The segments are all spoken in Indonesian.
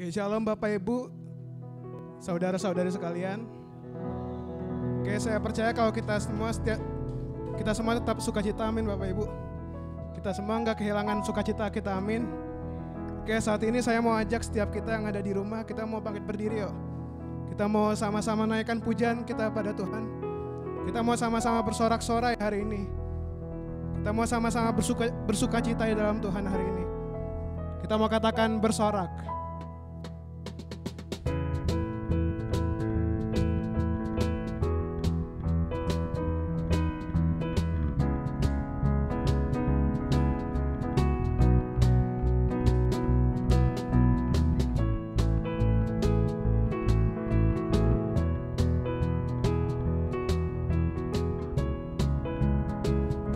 Oke, shalom Bapak Ibu, saudara-saudari sekalian. Oke, saya percaya kalau kita semua tetap sukacita, amin Bapak Ibu. Kita semua nggak kehilangan sukacita kita, amin. Oke, saat ini saya mau ajak setiap kita yang ada di rumah, kita mau bangkit berdiri yuk. Kita mau sama-sama naikkan pujian kita pada Tuhan. Kita mau sama-sama bersorak-sorai hari ini. Kita mau sama-sama bersukacita di dalam Tuhan hari ini. Kita mau katakan bersorak.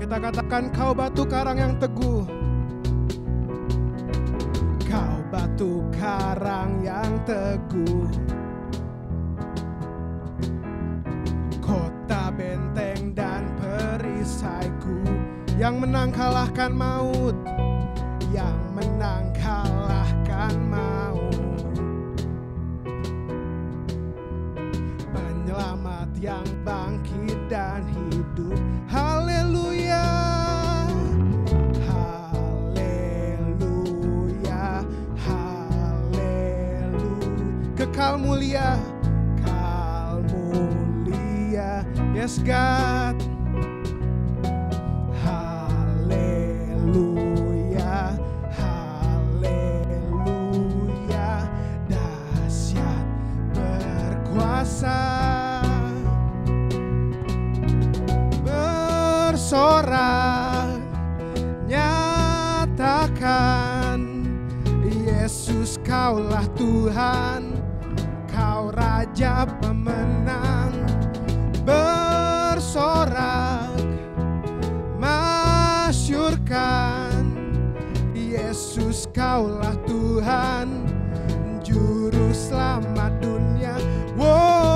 Kita katakan, kau batu karang yang teguh. Kau batu karang yang teguh, kota benteng dan perisaiku, yang menang kalahkan maut, yang menang kalahkan maut. Penyelamat yang bangkit dan hidup. Haleluya, haleluya, haleluya. Kekal mulia, yes God. Haleluya, haleluya. Dahsyat berkuasa, bersorak, nyatakan Yesus kaulah Tuhan, kau Raja pemenang. Bersorak, masyurkan Yesus kaulah Tuhan, Juru Selamat dunia. Wow.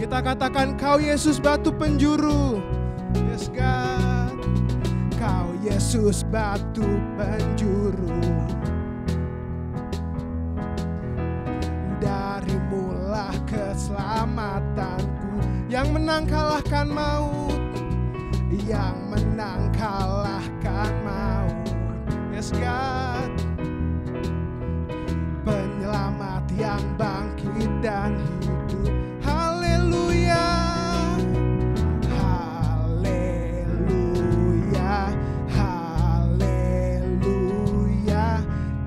Kita katakan, kau Yesus batu penjuru. Yes God. Kau Yesus batu penjuru, darimulah keselamatanku, yang menang kalahkan maut, yang menang kalahkan maut. Yes God. Penyelamat yang bangkit dan hidup. Haleluya, haleluya, haleluya.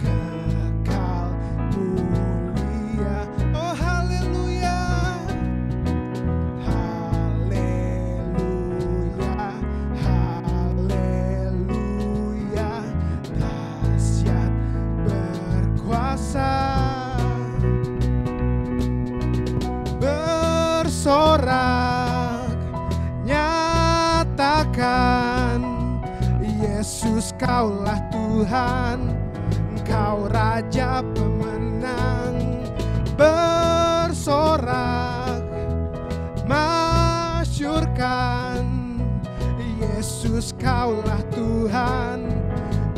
Kekal mulia. Oh haleluya, haleluya, haleluya. Dahsyat berkuasa, bersorak, nyatakan Yesus kaulah Tuhan, Kau Raja pemenang. Bersorak, masyurkan Yesus kaulah Tuhan,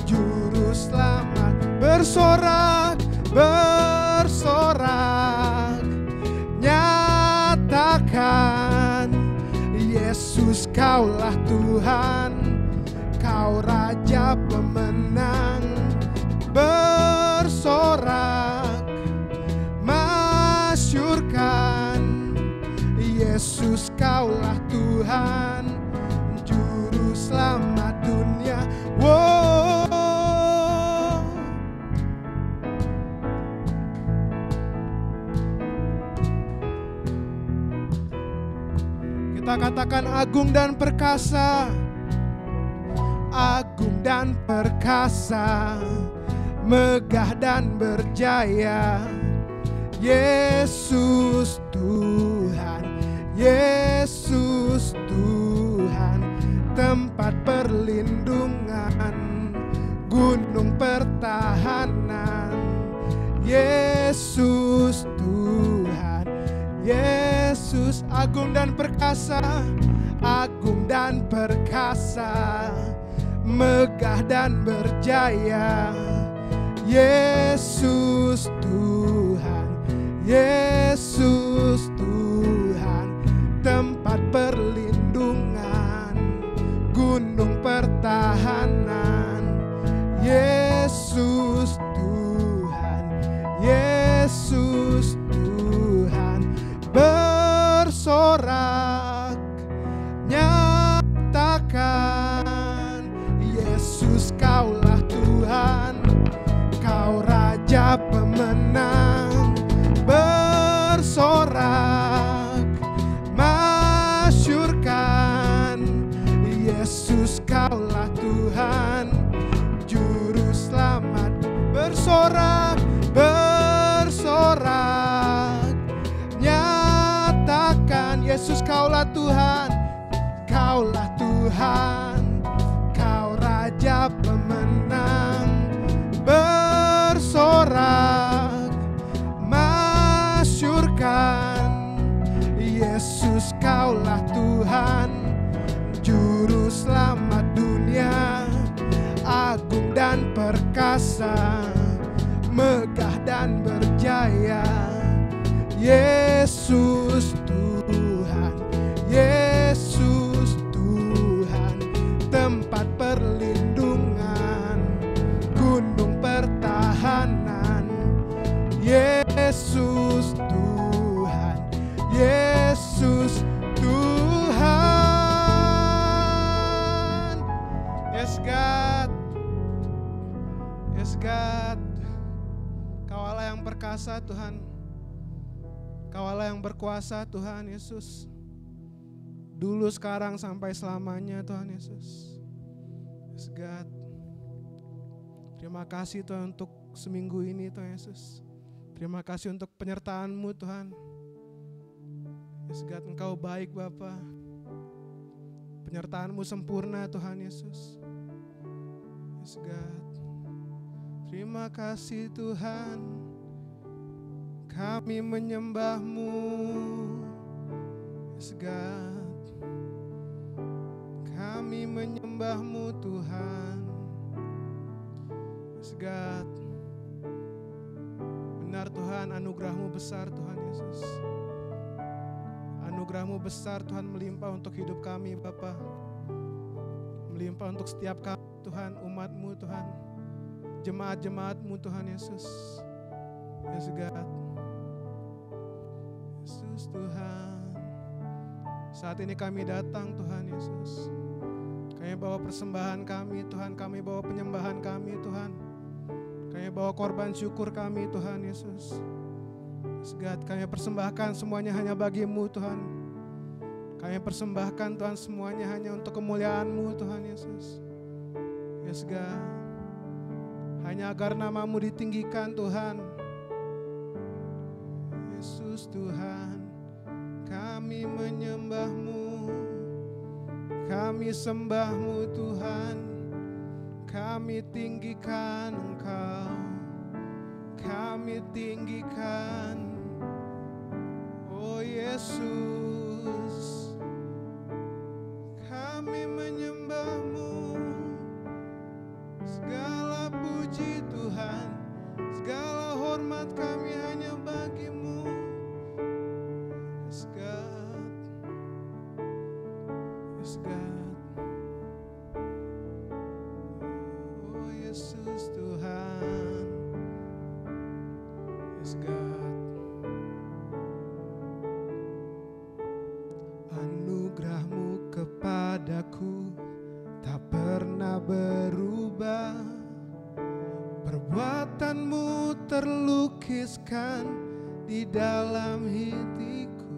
Juru Selamat. Bersorak, bersorak, nyatakan Yesus kaulah Tuhan, Kau Raja pemenang. Bersorak, masyurkan Yesus kaulah Tuhan, Juru Selamat dunia. Wow. Kita katakan agung dan perkasa, agung dan perkasa, megah dan berjaya. Yesus Tuhan, Yesus Tuhan, tempat perlindungan, gunung pertahanan. Yesus Tuhan, Yesus agung dan perkasa, agung dan perkasa, megah dan berjaya. Yesus Tuhan, Yesus Tuhan, tempat perlindungan, gunung pertahanan. Yesus Tuhan, Yesus Tuhan, bersorak nyatakan, Yesus kaulah Tuhan, kau Raja pemenang. Bersorak masyurkan, Yesus kaulah Tuhan, Juru Selamat. Bersorak, bersorak nyatakan, Yesus kaulah Tuhan, kaulah Tuhan, kau Raja pemenang. Bersorak masyurkan, Yesus kaulah Tuhan, Juru Selamat dunia. Agung dan perkasa, megah dan berjaya. Yesus Tuhan, Yesus Tuhan, tempat perlindungan, gunung pertahanan. Yesus Tuhan, Yesus Tuhan. Yes God, yes God, Kau Allah yang perkasa Tuhan, Kau Allah yang berkuasa Tuhan Yesus, dulu, sekarang, sampai selamanya Tuhan Yesus. Yes God, terima kasih Tuhan untuk seminggu ini Tuhan Yesus. Terima kasih untuk penyertaan-Mu Tuhan. Yes God, Engkau baik Bapa, penyertaan-Mu sempurna Tuhan Yesus. Yes God, terima kasih Tuhan, kami menyembah-Mu. Yes God, kami menyembah-Mu Tuhan. Yes God, benar Tuhan, anugerah-Mu besar Tuhan Yesus. Anugerah-Mu besar Tuhan, melimpah untuk hidup kami Bapa, melimpah untuk setiap kami Tuhan, umat-Mu Tuhan, jemaat-jemaat-Mu Tuhan Yesus. Yes God, Yesus Tuhan, saat ini kami datang Tuhan Yesus, kami bawa persembahan kami Tuhan, kami bawa penyembahan kami Tuhan, kami bawa korban syukur kami Tuhan Yesus. Yes God, kami persembahkan semuanya hanya bagi-Mu Tuhan. Kami persembahkan Tuhan semuanya hanya untuk kemuliaan-Mu Tuhan Yesus. Yes God, hanya agar nama-Mu ditinggikan Tuhan. Yesus Tuhan, kami menyembah-Mu, kami sembah-Mu Tuhan, kami tinggikan Engkau, kami tinggikan, oh Yesus, kami menyembah-Mu. Segala puji Tuhan, segala hormat kami hanya bagi-Mu. Yes God, yes God, oh Yesus Tuhan, yes God. Anugerah-Mu kepadaku tak pernah berubah, perbuatan-Mu terlukiskan di dalam hatiku.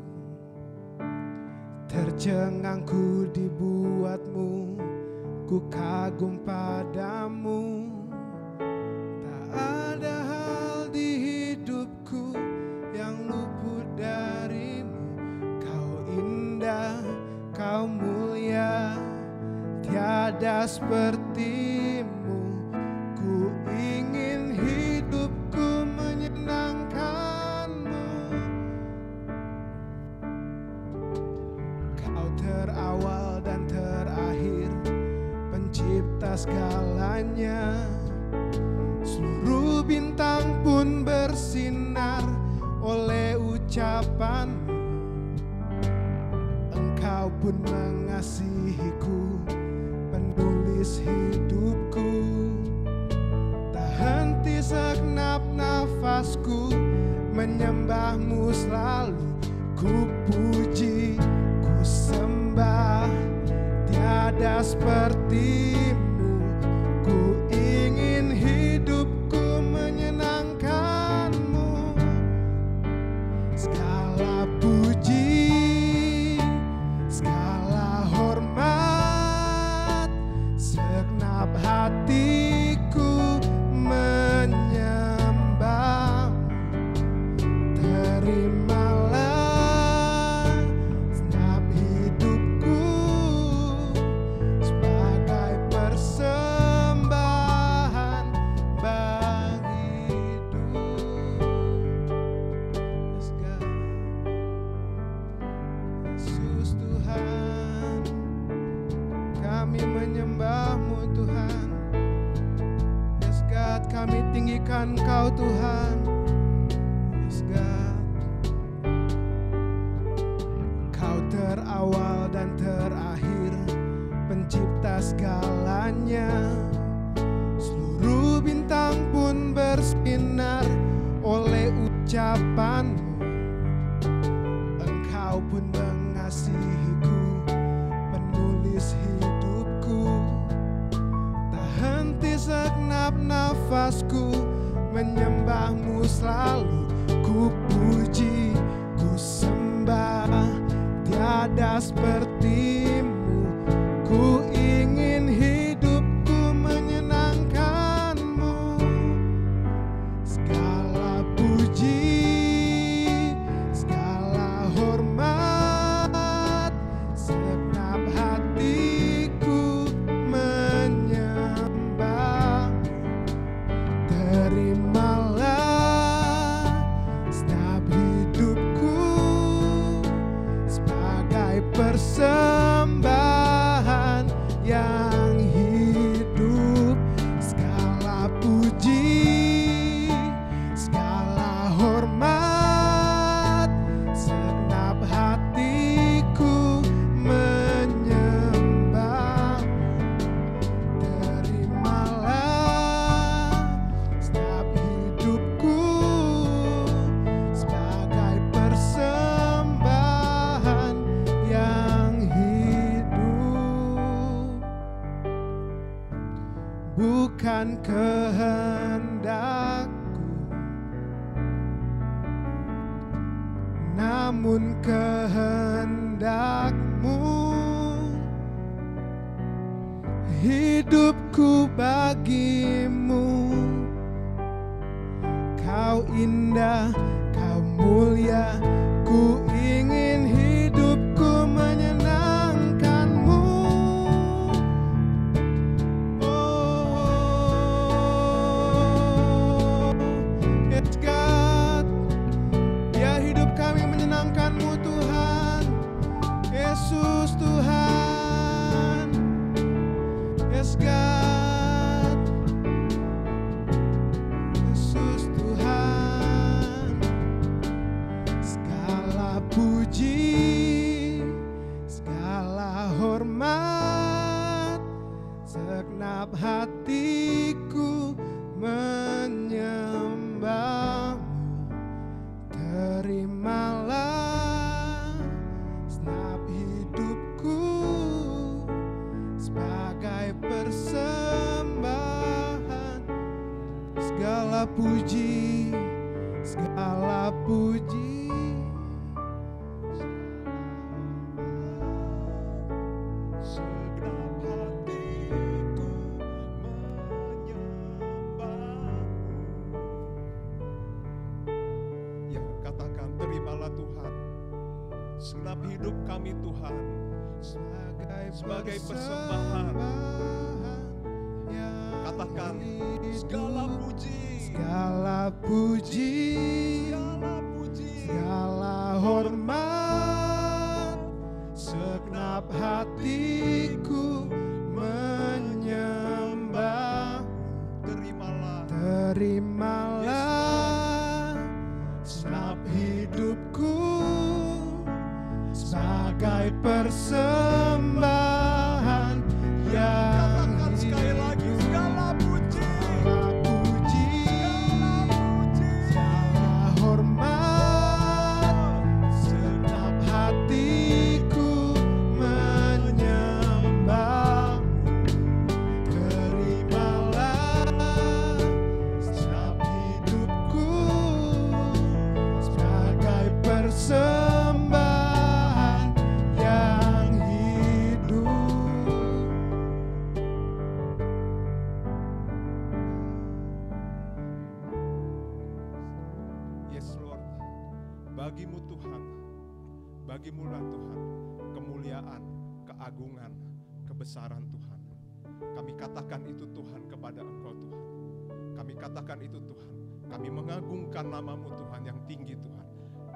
Tercengang ku dibuat-Mu, ku kagum padamu. Tak ada hal di hidupku yang luput dari-Mu. Kau indah, Kau mulia, tiada seperti-Mu. Ku ingin hidupku menyenangkan-Mu. Kau Kau terawal dan terakhir, pencipta segalanya. Seluruh bintang pun bersinar oleh ucapan-Mu. Engkau pun mengasihiku, penulis hidupku. Tak henti segenap nafasku menyembah-Mu selalu. Ku puji, ku sembah, tiada seperti-Mu. Ku ingin hidupku menyenangkan-Mu. Segala puji, segala hormat, segenap hatiku menyembah-Mu. Terimalah segenap hidupku sebagai persembahan bagi-Mu. Yes, God. Yesus Tuhan, kami menyembah-Mu Tuhan. Yes, God, kami tinggikan Kau Tuhan. Yes, God. Kau terawal dan terakhir, pencipta segalanya. Seluruh bintang pun bersinar oleh ucapan-Mu. Engkau pun mengasihiku, penulis hidupku. Tak henti segenap nafasku menyembah-Mu selalu. Ku puji, ku sembah, tiada seperti-Mu. Ku ingin hidupku menyenangkan-Mu. Segala puji, segala hormat, segenap hatiku menyembah-Mu. Terimalah segenap hidupku sebagai persembahan yang hidup. Segala puji, segala hormat, segenap hatiku menyembah-Mu. Terimalah segenap hidupku sebagai persembahan yang hidup. Bukan kehendakku, namun kehendak-Mu. Hidupku bagi-Mu. Kau indah, Kau mulia, ku ingin hidupku menyenangkan-Mu. Oh, yes God, biar hidup kami menyenangkan-Mu Tuhan. Yesus Tuhan, yes God, Yesus Tuhan. Segala puji, segala hormat, segenap hatiku menyembah-Mu. Terimalah segenap hidupku sebagai persembahan. Segala puji, segala puji, segenap hatiku menyembah-Mu. Ya, katakan terimalah Tuhan segenap hidup kami Tuhan sebagai persembahan. Katakan segala puji, segala puji, segala hormat, segenap hatiku menyembah. Terimalah segenap hidupku sebagai persembahan yang Katakan sekali lagi, segala puji, segala hormat, segenap hatiku menyembah. Terimalah segenap hidupku sebagai persembahan yang hidup. Yes Lord, bagimu Tuhan, bagimulah Tuhan kemuliaan, keagungan, kebesaran Tuhan. Kami katakan itu Tuhan kepada Engkau Tuhan. Kami katakan itu Tuhan. Kami mengagungkan namamu Tuhan yang tinggi Tuhan.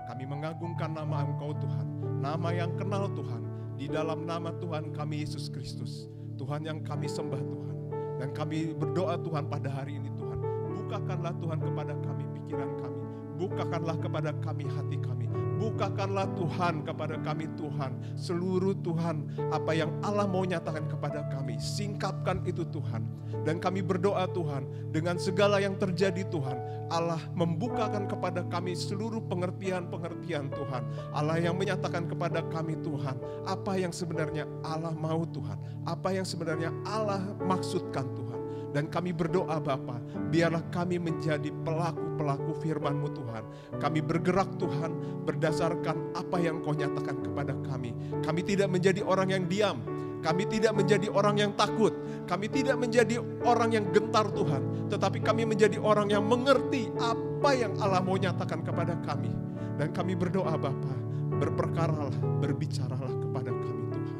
Kami mengagungkan nama Engkau Tuhan, nama yang kenal Tuhan. Di dalam nama Tuhan kami Yesus Kristus, Tuhan yang kami sembah Tuhan. Dan kami berdoa Tuhan pada hari ini Tuhan, bukakanlah Tuhan kepada kami pikiran kami, bukakanlah kepada kami hati kami, bukakanlah Tuhan kepada kami Tuhan, seluruh Tuhan apa yang Allah mau nyatakan kepada kami, singkapkan itu Tuhan. Dan kami berdoa Tuhan, dengan segala yang terjadi Tuhan, Allah membukakan kepada kami seluruh pengertian-pengertian Tuhan. Allah yang menyatakan kepada kami Tuhan, apa yang sebenarnya Allah mau Tuhan, apa yang sebenarnya Allah maksudkan Tuhan. Dan kami berdoa Bapa, biarlah kami menjadi pelaku-pelaku firman-Mu Tuhan. Kami bergerak Tuhan berdasarkan apa yang Kau nyatakan kepada kami. Kami tidak menjadi orang yang diam. Kami tidak menjadi orang yang takut. Kami tidak menjadi orang yang gentar Tuhan. Tetapi kami menjadi orang yang mengerti apa yang Allah mau nyatakan kepada kami. Dan kami berdoa Bapa, berperkaralah, berbicaralah kepada kami Tuhan.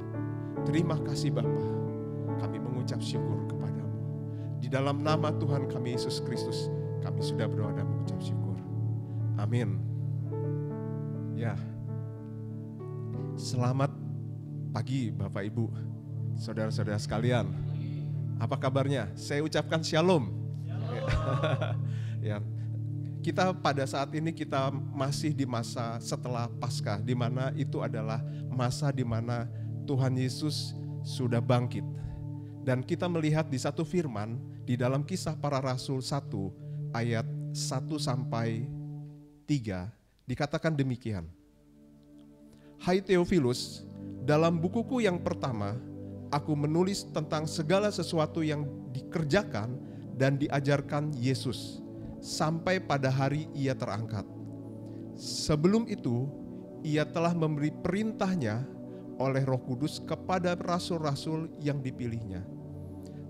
Terima kasih Bapa. Kami mengucap syukur kepada-Mu. Di dalam nama Tuhan kami Yesus Kristus, kami sudah berdoa dan mengucap syukur. Amin. Ya. Selamat pagi Bapak Ibu, saudara-saudara sekalian. Apa kabarnya? Saya ucapkan shalom. Ya. Kita pada saat ini kita masih di masa setelah Paskah, di mana itu adalah masa di mana Tuhan Yesus sudah bangkit. Dan kita melihat di satu firman di dalam Kisah Para Rasul 1 ayat 1 sampai 3 dikatakan demikian. Hai Theophilus, dalam bukuku yang pertama aku menulis tentang segala sesuatu yang dikerjakan dan diajarkan Yesus sampai pada hari Ia terangkat. Sebelum itu Ia telah memberi perintahnya oleh Roh Kudus kepada rasul-rasul yang dipilihnya.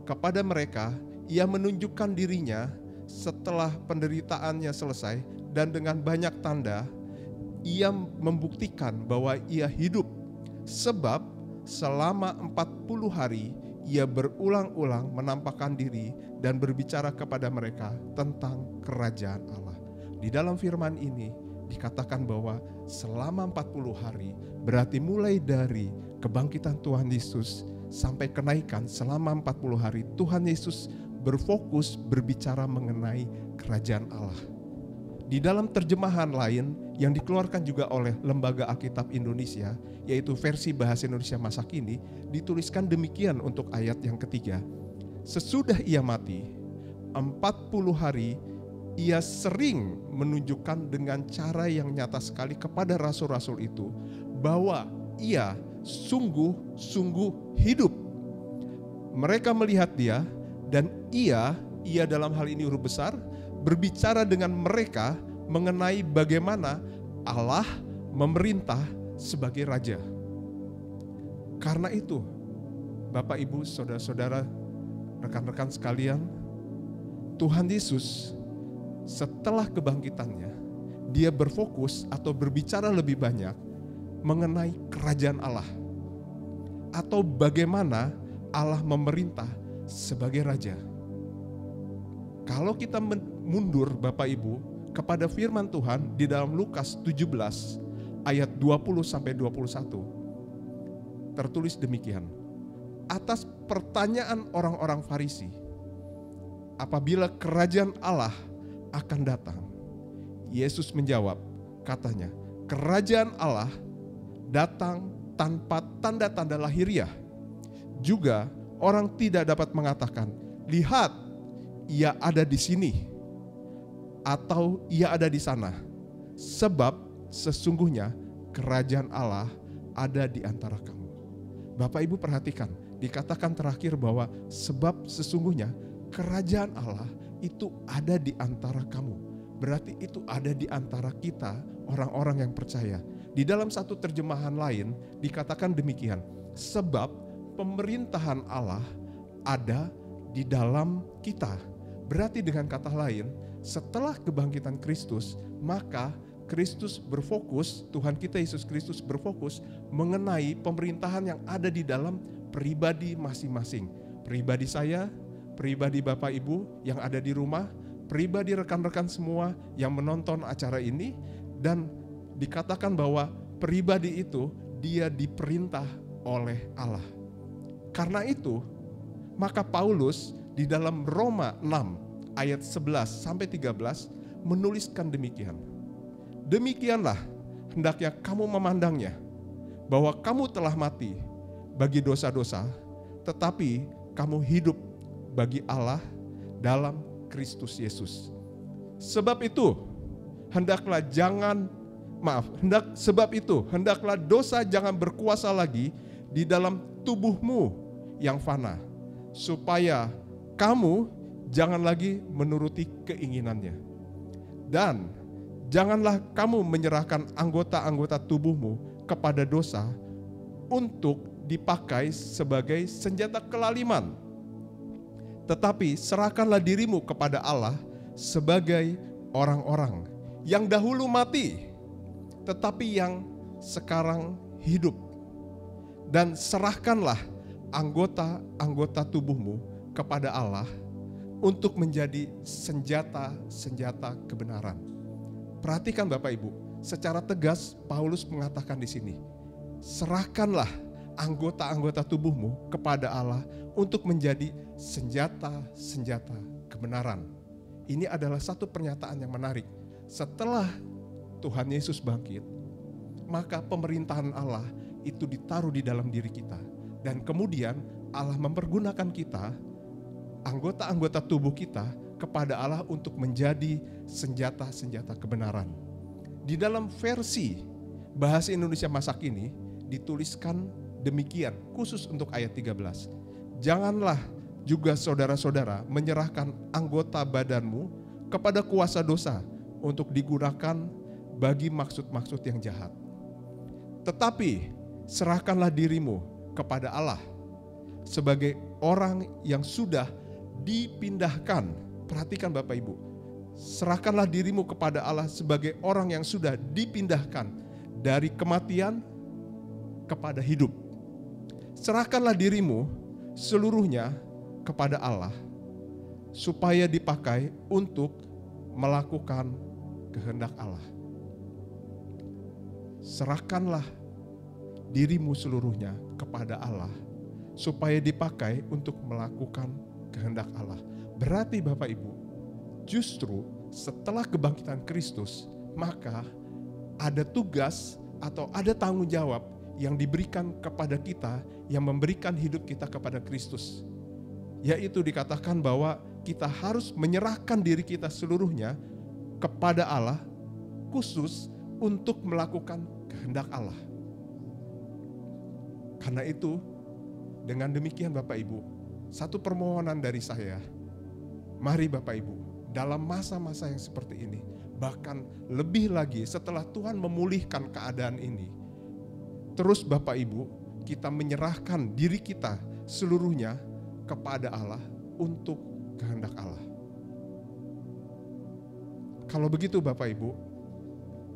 Kepada mereka, Ia menunjukkan dirinya setelah penderitaannya selesai dan dengan banyak tanda, Ia membuktikan bahwa Ia hidup. Sebab selama 40 hari, Ia berulang-ulang menampakkan diri dan berbicara kepada mereka tentang kerajaan Allah. Di dalam firman ini dikatakan bahwa selama 40 hari, berarti mulai dari kebangkitan Tuhan Yesus sampai kenaikan selama 40 hari, Tuhan Yesus berfokus berbicara mengenai kerajaan Allah. Di dalam terjemahan lain yang dikeluarkan juga oleh Lembaga Alkitab Indonesia, yaitu versi bahasa Indonesia masa kini, dituliskan demikian untuk ayat yang ketiga. Sesudah Ia mati, 40 hari Ia sering menunjukkan dengan cara yang nyata sekali kepada rasul-rasul itu bahwa Ia sungguh-sungguh hidup. Mereka melihat Dia dan Ia dalam hal ini huruf besar, berbicara dengan mereka mengenai bagaimana Allah memerintah sebagai Raja. Karena itu, Bapak, Ibu, saudara-saudara, rekan-rekan sekalian, Tuhan Yesus setelah kebangkitannya, Dia berfokus atau berbicara lebih banyak mengenai kerajaan Allah. Atau bagaimana Allah memerintah sebagai Raja. Kalau kita mundur Bapak Ibu kepada firman Tuhan di dalam Lukas 17 ayat 20 sampai 21. tertulis demikian. Atas pertanyaan orang-orang Farisi, apabila kerajaan Allah akan datang, Yesus menjawab, katanya, kerajaan Allah datang tanpa tanda-tanda lahiriah. Juga orang tidak dapat mengatakan, lihat, ia ada di sini, atau ia ada di sana. Sebab sesungguhnya kerajaan Allah ada di antara kamu. Bapak Ibu perhatikan, dikatakan terakhir bahwa sebab sesungguhnya kerajaan Allah itu ada di antara kamu. Berarti itu ada di antara kita, orang-orang yang percaya. Di dalam satu terjemahan lain dikatakan demikian, sebab pemerintahan Allah ada di dalam kita. Berarti dengan kata lain, setelah kebangkitan Kristus, maka Kristus berfokus, Tuhan kita Yesus Kristus berfokus mengenai pemerintahan yang ada di dalam pribadi masing-masing. Pribadi saya, pribadi Bapak Ibu yang ada di rumah, pribadi rekan-rekan semua yang menonton acara ini, dan dikatakan bahwa pribadi itu dia diperintah oleh Allah. Karena itu, maka Paulus di dalam Roma 6 ayat 11 sampai 13 menuliskan demikian. Demikianlah hendaknya kamu memandangnya, bahwa kamu telah mati bagi dosa-dosa, tetapi kamu hidup bagi Allah dalam Kristus Yesus. Sebab itu hendaklah dosa jangan berkuasa lagi di dalam tubuhmu yang fana, supaya kamu jangan lagi menuruti keinginannya. Dan janganlah kamu menyerahkan anggota-anggota tubuhmu kepada dosa untuk dipakai sebagai senjata kelaliman. Tetapi serahkanlah dirimu kepada Allah sebagai orang-orang yang dahulu mati, tetapi yang sekarang hidup. Dan serahkanlah anggota-anggota tubuhmu kepada Allah untuk menjadi senjata-senjata kebenaran. Perhatikan Bapak Ibu, secara tegas Paulus mengatakan di sini, serahkanlah anggota-anggota tubuhmu kepada Allah untuk menjadi senjata-senjata kebenaran. Ini adalah satu pernyataan yang menarik. Setelah Tuhan Yesus bangkit, maka pemerintahan Allah itu ditaruh di dalam diri kita. Dan kemudian Allah mempergunakan kita, anggota-anggota tubuh kita, kepada Allah untuk menjadi senjata-senjata kebenaran. Di dalam versi Bahasa Indonesia masa kini dituliskan demikian, khusus untuk ayat 13. Janganlah juga saudara-saudara menyerahkan anggota badanmu kepada kuasa dosa untuk digunakan bagi maksud-maksud yang jahat. Tetapi serahkanlah dirimu kepada Allah sebagai orang yang sudah dipindahkan. Perhatikan Bapak Ibu, serahkanlah dirimu kepada Allah sebagai orang yang sudah dipindahkan dari kematian kepada hidup. Serahkanlah dirimu seluruhnya kepada Allah supaya dipakai untuk melakukan kehendak Allah. Serahkanlah dirimu seluruhnya kepada Allah supaya dipakai untuk melakukan kehendak Allah. Berarti Bapak Ibu, justru setelah kebangkitan Kristus, maka ada tugas atau ada tanggung jawab yang diberikan kepada kita, yang memberikan hidup kita kepada Kristus. Yaitu dikatakan bahwa kita harus menyerahkan diri kita seluruhnya kepada Allah, khusus untuk melakukan kehendak Allah. Karena itu, dengan demikian Bapak Ibu, satu permohonan dari saya, mari Bapak Ibu, dalam masa-masa yang seperti ini, bahkan lebih lagi setelah Tuhan memulihkan keadaan ini, terus Bapak Ibu, kita menyerahkan diri kita seluruhnya kepada Allah untuk kehendak Allah. Kalau begitu Bapak Ibu,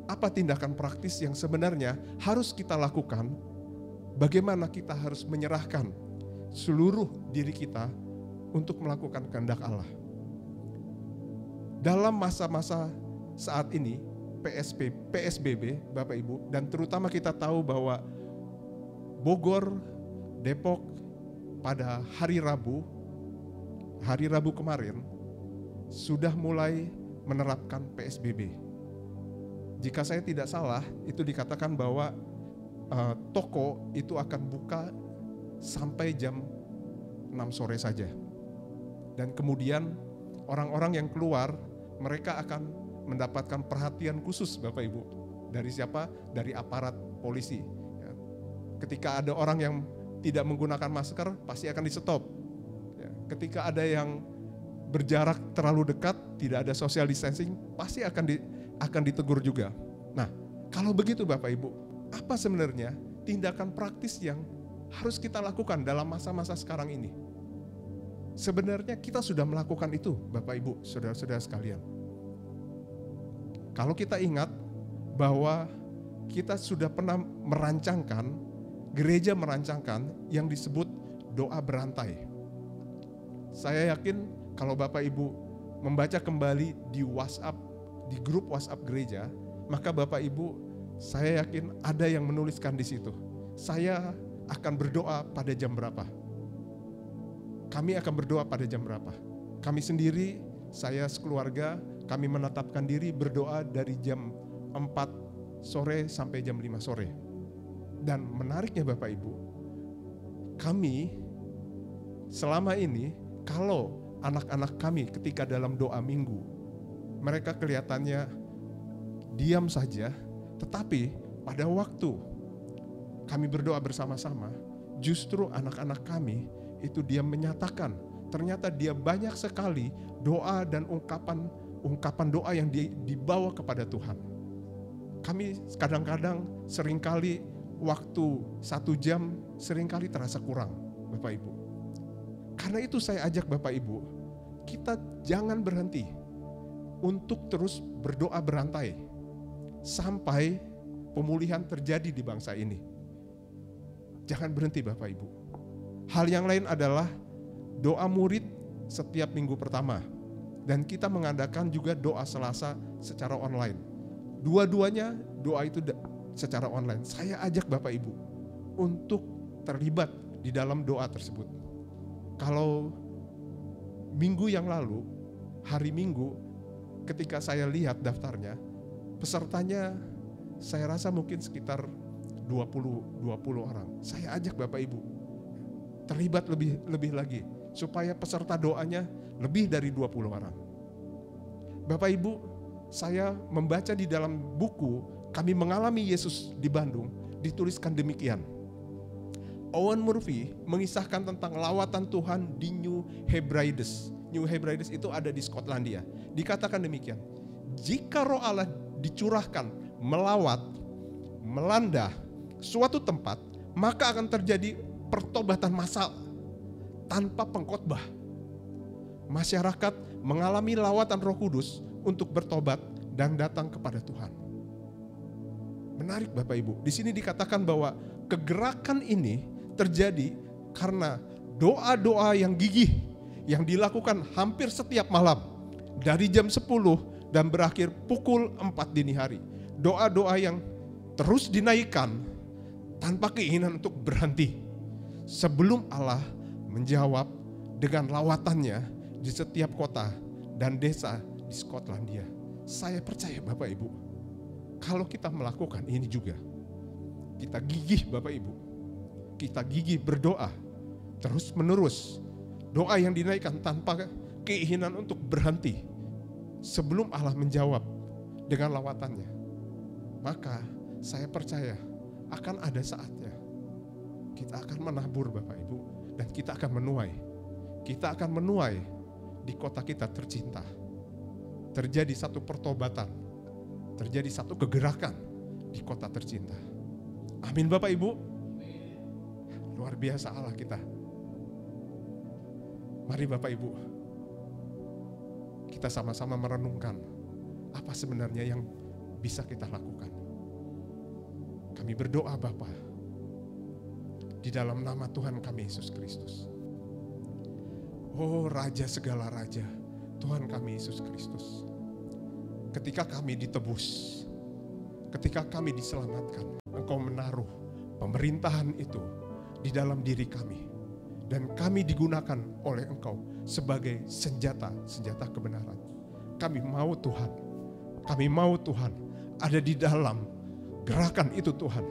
apa tindakan praktis yang sebenarnya harus kita lakukan? Bagaimana kita harus menyerahkan seluruh diri kita untuk melakukan kehendak Allah? Dalam masa-masa saat ini, PSBB Bapak Ibu, dan terutama kita tahu bahwa Bogor Depok pada hari Rabu kemarin sudah mulai menerapkan PSBB. Jika saya tidak salah, itu dikatakan bahwa toko itu akan buka sampai jam 6 sore saja. Dan kemudian orang-orang yang keluar, mereka akan mendapatkan perhatian khusus Bapak Ibu. Dari siapa? Dari aparat polisi. Ketika ada orang yang tidak menggunakan masker, pasti akan di-stop. Ketika ada yang berjarak terlalu dekat, tidak ada social distancing, pasti akan ditegur juga. Nah, kalau begitu Bapak Ibu, apa sebenarnya tindakan praktis yang harus kita lakukan dalam masa-masa sekarang ini? Sebenarnya kita sudah melakukan itu Bapak Ibu, saudara-saudara sekalian. Kalau kita ingat bahwa kita sudah pernah gereja merancangkan yang disebut doa berantai. Saya yakin kalau Bapak Ibu membaca kembali di WhatsApp, di grup WhatsApp gereja, maka Bapak Ibu, saya yakin ada yang menuliskan di situ. Saya akan berdoa pada jam berapa? Kami akan berdoa pada jam berapa? Kami sendiri, saya sekeluarga, kami menetapkan diri berdoa dari jam 4 sore sampai jam 5 sore. Dan menariknya Bapak Ibu, kami selama ini kalau anak-anak kami ketika dalam doa minggu, mereka kelihatannya diam saja, tetapi pada waktu kami berdoa bersama-sama, justru anak-anak kami itu dia menyatakan, ternyata dia banyak sekali doa dan ungkapan doa yang dibawa kepada Tuhan. Kami kadang-kadang seringkali waktu 1 jam seringkali terasa kurang Bapak Ibu. Karena itu saya ajak Bapak Ibu, kita jangan berhenti untuk terus berdoa berantai sampai pemulihan terjadi di bangsa ini. Jangan berhenti Bapak Ibu. Hal yang lain adalah doa murid setiap minggu pertama. Dan kita mengadakan juga doa Selasa secara online. Dua-duanya doa itu secara online. Saya ajak Bapak Ibu untuk terlibat di dalam doa tersebut. Kalau minggu yang lalu, hari Minggu, ketika saya lihat daftarnya, pesertanya saya rasa mungkin sekitar 20 orang. Saya ajak Bapak Ibu terlibat lebih lagi supaya peserta doanya lebih dari 20 orang. Bapak Ibu, saya membaca di dalam buku Kami Mengalami Yesus di Bandung, dituliskan demikian. Owen Murphy mengisahkan tentang lawatan Tuhan di New Hebrides. New Hebrides itu ada di Skotlandia. Dikatakan demikian, jika Roh Allah dicurahkan melawat, melanda suatu tempat, maka akan terjadi pertobatan massal tanpa pengkhotbah. Masyarakat mengalami lawatan Roh Kudus untuk bertobat dan datang kepada Tuhan. Menarik Bapak Ibu. Di sini dikatakan bahwa kegerakan ini terjadi karena doa-doa yang gigih yang dilakukan hampir setiap malam dari jam 10 dan berakhir pukul 4 dini hari. Doa-doa yang terus dinaikkan tanpa keinginan untuk berhenti sebelum Allah menjawab dengan lawatannya di setiap kota dan desa di Skotlandia. Saya percaya Bapak Ibu, kalau kita melakukan ini juga, kita gigih Bapak Ibu, kita gigih berdoa terus menerus, doa yang dinaikkan tanpa keinginan untuk berhenti sebelum Allah menjawab dengan lawatannya, maka saya percaya akan ada saatnya kita akan menabur Bapak Ibu, dan kita akan menuai. Kita akan menuai di kota kita tercinta. Terjadi satu pertobatan, terjadi satu kegerakan di kota tercinta. Amin Bapak Ibu. Luar biasa Allah kita. Mari Bapak Ibu, kita sama-sama merenungkan apa sebenarnya yang bisa kita lakukan. Kami berdoa Bapa, di dalam nama Tuhan kami Yesus Kristus. Oh Raja segala Raja, Tuhan kami Yesus Kristus. Ketika kami ditebus, ketika kami diselamatkan, Engkau menaruh pemerintahan itu di dalam diri kami. Dan kami digunakan oleh Engkau sebagai senjata kebenaran. Kami mau Tuhan, kami mau Tuhan ada di dalam gerakan itu Tuhan.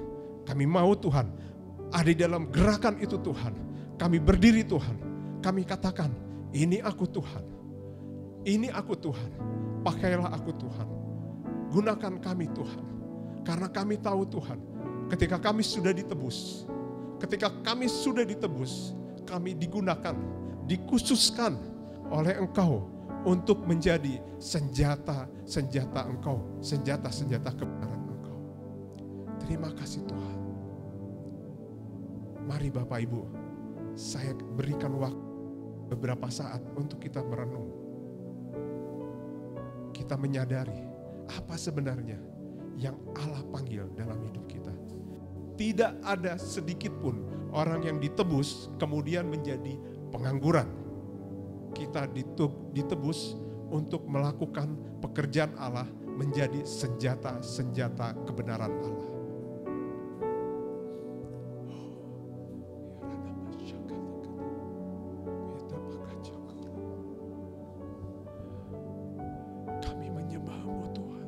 Kami mau Tuhan ada di dalam gerakan itu Tuhan. Kami berdiri Tuhan, kami katakan, ini aku Tuhan, ini aku Tuhan, pakailah aku Tuhan. Gunakan kami Tuhan, karena kami tahu Tuhan, ketika kami sudah ditebus, kami digunakan, dikhususkan oleh Engkau untuk menjadi senjata Engkau, senjata kebenaran Engkau. Terima kasih Tuhan. Mari Bapak Ibu, saya berikan waktu beberapa saat untuk kita merenung. Kita menyadari apa sebenarnya yang Allah panggil dalam hidup kita. Tidak ada sedikit pun orang yang ditebus kemudian menjadi pengangguran. Kita ditebus untuk melakukan pekerjaan Allah, menjadi senjata kebenaran Allah. Kami menyembah-Mu Tuhan.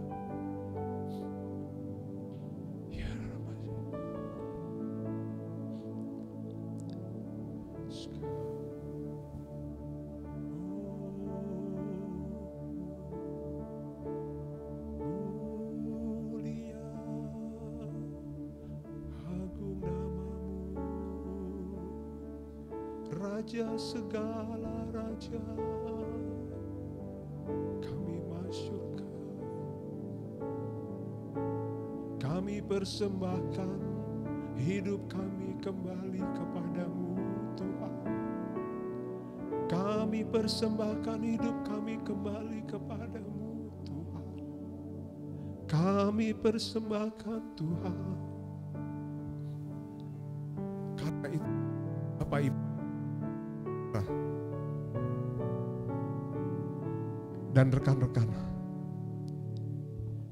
Raja segala raja, kami masyurkan, kami persembahkan hidup kami kembali kepadamu Tuhan. Kami persembahkan hidup kami kembali kepadamu Tuhan. Kami persembahkan Tuhan. Karena itu Bapak Ibu dan rekan-rekan,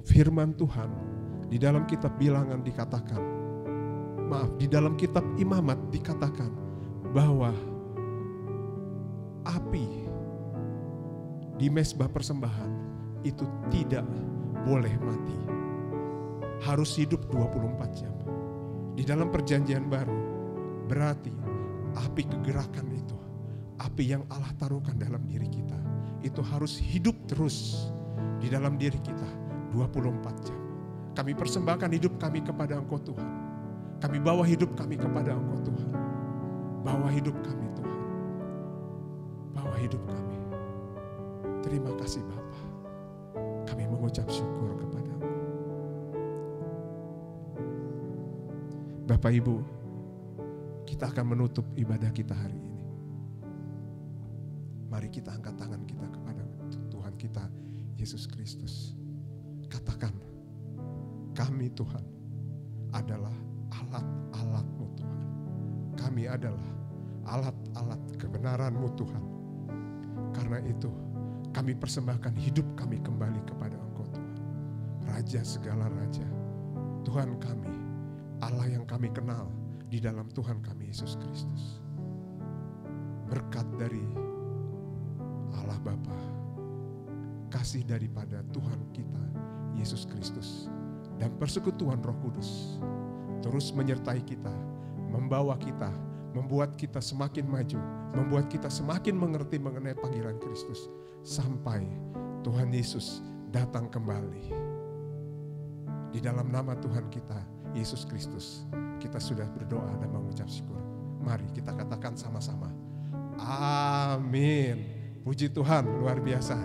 firman Tuhan di dalam kitab Bilangan dikatakan, di dalam kitab Imamat dikatakan bahwa api di mezbah persembahan itu tidak boleh mati, harus hidup 24 jam. Di dalam perjanjian baru berarti api kegerakan itu, api yang Allah taruhkan dalam diri kita, itu harus hidup terus di dalam diri kita 24 jam. Kami persembahkan hidup kami kepada Engkau Tuhan. Kami bawa hidup kami kepada Engkau Tuhan. Bawa hidup kami Tuhan. Bawa hidup kami. Terima kasih Bapa. Kami mengucap syukur kepada Engkau. Bapak Ibu, kita akan menutup ibadah kita hari ini. Mari kita angkat tangan kita kepada Tuhan kita, Yesus Kristus. Katakan, kami Tuhan adalah alat-alat-Mu Tuhan. Kami adalah alat-alat kebenaran-Mu Tuhan. Karena itu, kami persembahkan hidup kami kembali kepada Engkau Tuhan. Raja segala raja, Tuhan kami, Allah yang kami kenal di dalam Tuhan kami Yesus Kristus. Berkat dari Allah Bapa, kasih daripada Tuhan kita Yesus Kristus, dan persekutuan Roh Kudus terus menyertai kita, membawa kita, membuat kita semakin maju, membuat kita semakin mengerti mengenai panggilan Kristus sampai Tuhan Yesus datang kembali. Di dalam nama Tuhan kita Yesus Kristus, kita sudah berdoa dan mengucap syukur. Mari kita katakan sama-sama, amin. Puji Tuhan, luar biasa.